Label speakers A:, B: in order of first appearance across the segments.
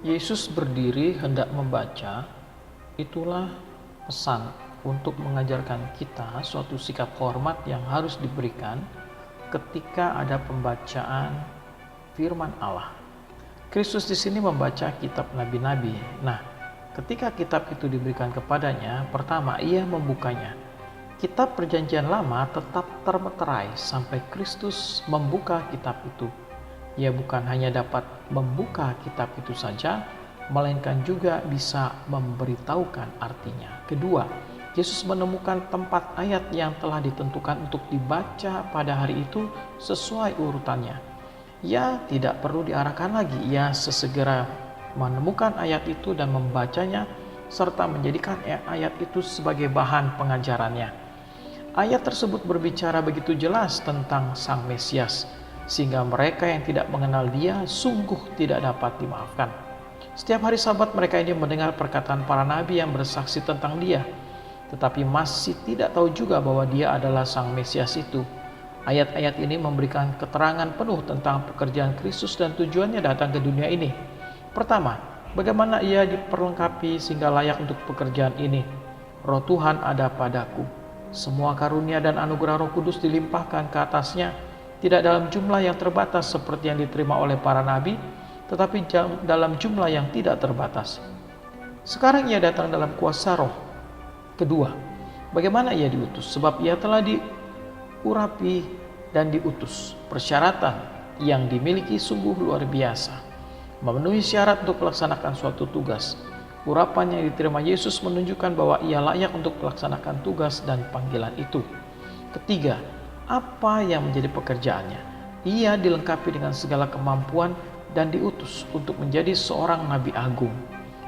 A: Yesus berdiri hendak membaca, itulah pesan untuk mengajarkan kita suatu sikap hormat yang harus diberikan ketika ada pembacaan firman Allah. Kristus di sini membaca kitab nabi-nabi. Nah, ketika kitab itu diberikan kepadanya, pertama ia membukanya. Kitab Perjanjian Lama tetap termeterai sampai Kristus membuka kitab itu. Ia bukan hanya dapat membuka kitab itu saja, melainkan juga bisa memberitahukan artinya. Kedua, Yesus menemukan tempat ayat yang telah ditentukan untuk dibaca pada hari itu sesuai urutannya. Ia tidak perlu diarahkan lagi, ia sesegera menemukan ayat itu dan membacanya serta menjadikan ayat itu sebagai bahan pengajarannya. Ayat tersebut berbicara begitu jelas tentang Sang Mesias, sehingga mereka yang tidak mengenal Dia sungguh tidak dapat dimaafkan. Setiap hari Sabat mereka ini mendengar perkataan para nabi yang bersaksi tentang Dia, tetapi masih tidak tahu juga bahwa Dia adalah Sang Mesias itu. Ayat-ayat ini memberikan keterangan penuh tentang pekerjaan Kristus dan tujuannya datang ke dunia ini. Pertama, bagaimana Ia diperlengkapi sehingga layak untuk pekerjaan ini. Roh Tuhan ada padaku. Semua karunia dan anugerah Roh Kudus dilimpahkan ke atasnya, tidak dalam jumlah yang terbatas seperti yang diterima oleh para nabi, tetapi dalam jumlah yang tidak terbatas. Sekarang Ia datang dalam kuasa Roh. Kedua, bagaimana Ia diutus? Sebab Ia telah diurapi dan diutus. Persyaratan yang dimiliki sungguh luar biasa, memenuhi syarat untuk melaksanakan suatu tugas. Urapan yang diterima Yesus menunjukkan bahwa Ia layak untuk melaksanakan tugas dan panggilan itu. Ketiga, apa yang menjadi pekerjaannya? Ia dilengkapi dengan segala kemampuan dan diutus untuk menjadi seorang nabi agung.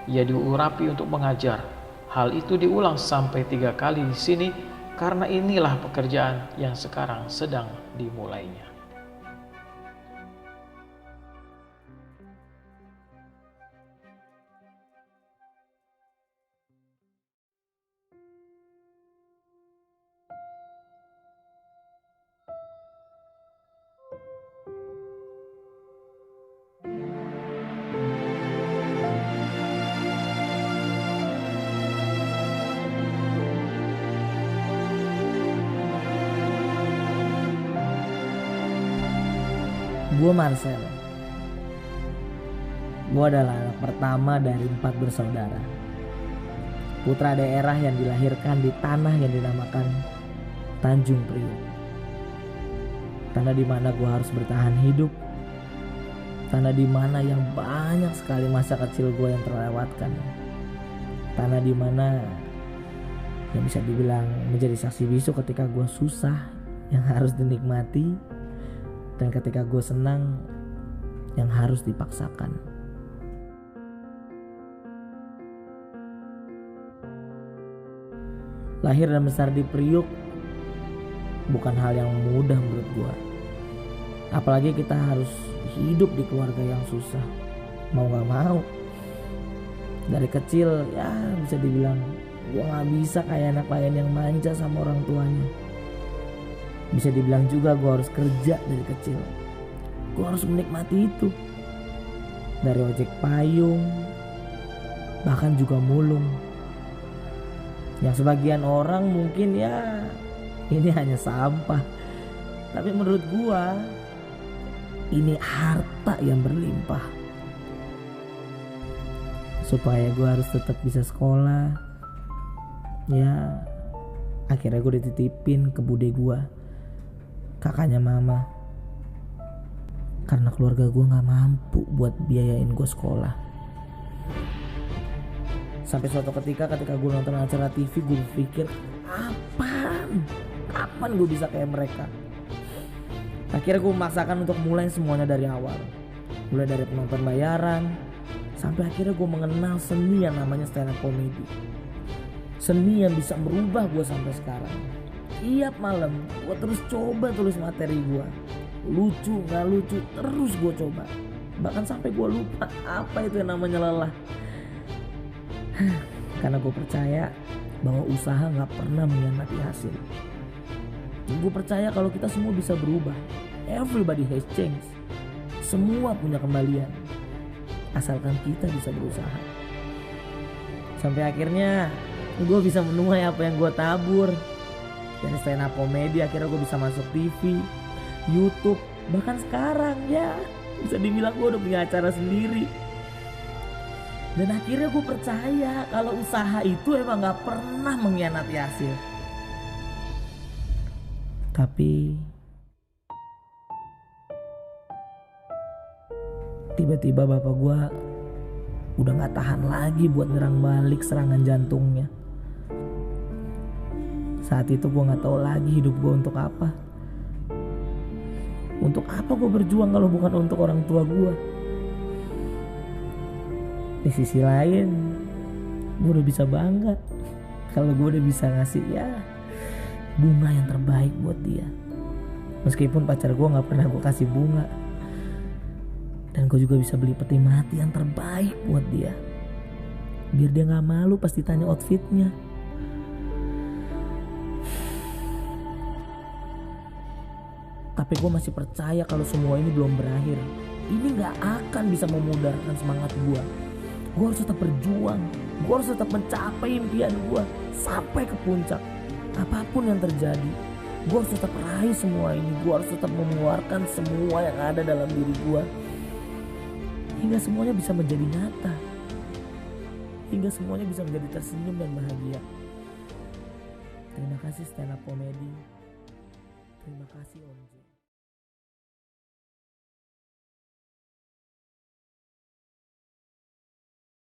A: Ia diurapi untuk mengajar. Hal itu diulang sampai 3 kali di sini, karena inilah pekerjaan yang sekarang sedang dimulainya.
B: Gue Marcel. Gue adalah anak pertama dari 4 bersaudara. Putra daerah yang dilahirkan di tanah yang dinamakan Tanjung Priok. Tanah di mana gue harus bertahan hidup. Tanah di mana yang banyak sekali masa kecil gue yang terlewatkan. Tanah di mana yang bisa dibilang menjadi saksi bisu ketika gue susah yang harus dinikmati, dan ketika gue senang yang harus dipaksakan. Lahir dan besar di Priuk bukan hal yang mudah menurut gue. Apalagi kita harus hidup di keluarga yang susah. Mau gak mau. Dari kecil ya bisa dibilang gue gak bisa kayak anak lain yang manja sama orang tuanya. Bisa dibilang juga gue harus kerja dari kecil. Gue harus menikmati itu. Dari ojek payung, bahkan juga mulung. Yang sebagian orang mungkin ya ini hanya sampah. Tapi menurut gue ini harta yang berlimpah. Supaya gue harus tetap bisa sekolah, ya akhirnya gue dititipin ke bude gue, kakaknya mama, karena keluarga gue gak mampu buat biayain gue sekolah. Sampai suatu ketika gue nonton acara TV, gue berpikir kapan gue bisa kayak mereka. Akhirnya gue memaksakan untuk mulai semuanya dari awal, mulai dari penonton bayaran, sampai akhirnya gue mengenal seni yang namanya stand up comedy. Seni yang bisa merubah gue sampai sekarang. Tiap malam gue terus coba tulis materi gue. Lucu gak lucu terus gue coba. Bahkan sampai gue lupa apa itu yang namanya lelah. Karena gue percaya bahwa usaha gak pernah mengkhianati hasil. Gue percaya kalau kita semua bisa berubah. Everybody has changed. Semua punya kembalian. asalkan kita bisa berusaha. Sampai akhirnya gue bisa menuai apa yang gue tabur. Dari stand up komedi akhirnya gue bisa masuk TV, YouTube, bahkan sekarang ya bisa dibilang gue udah punya acara sendiri. Dan akhirnya gue percaya kalau usaha itu emang gak pernah mengkhianati hasil. Tapi tiba-tiba bapak gue udah gak tahan lagi buat nyerang balik serangan jantungnya. Saat itu gue gak tahu lagi hidup gue untuk apa. Untuk apa gue berjuang kalau bukan untuk orang tua gue. Di sisi lain gue udah bisa bangga kalau gue udah bisa ngasih ya bunga yang terbaik buat dia. Meskipun pacar gue gak pernah gue kasih bunga. Dan gue juga bisa beli peti mati yang terbaik buat dia, biar dia gak malu pas ditanya outfitnya. Tapi gue masih percaya kalau semua ini belum berakhir. Ini gak akan bisa memudarkan semangat gue. Gue harus tetap berjuang. Gue harus tetap mencapai impian gue sampai ke puncak. Apapun yang terjadi, gue harus tetap raih semua ini. Gue harus tetap mengeluarkan semua yang ada dalam diri gue, hingga semuanya bisa menjadi nyata. Hingga semuanya bisa menjadi tersenyum dan bahagia. Terima kasih stand up komedi.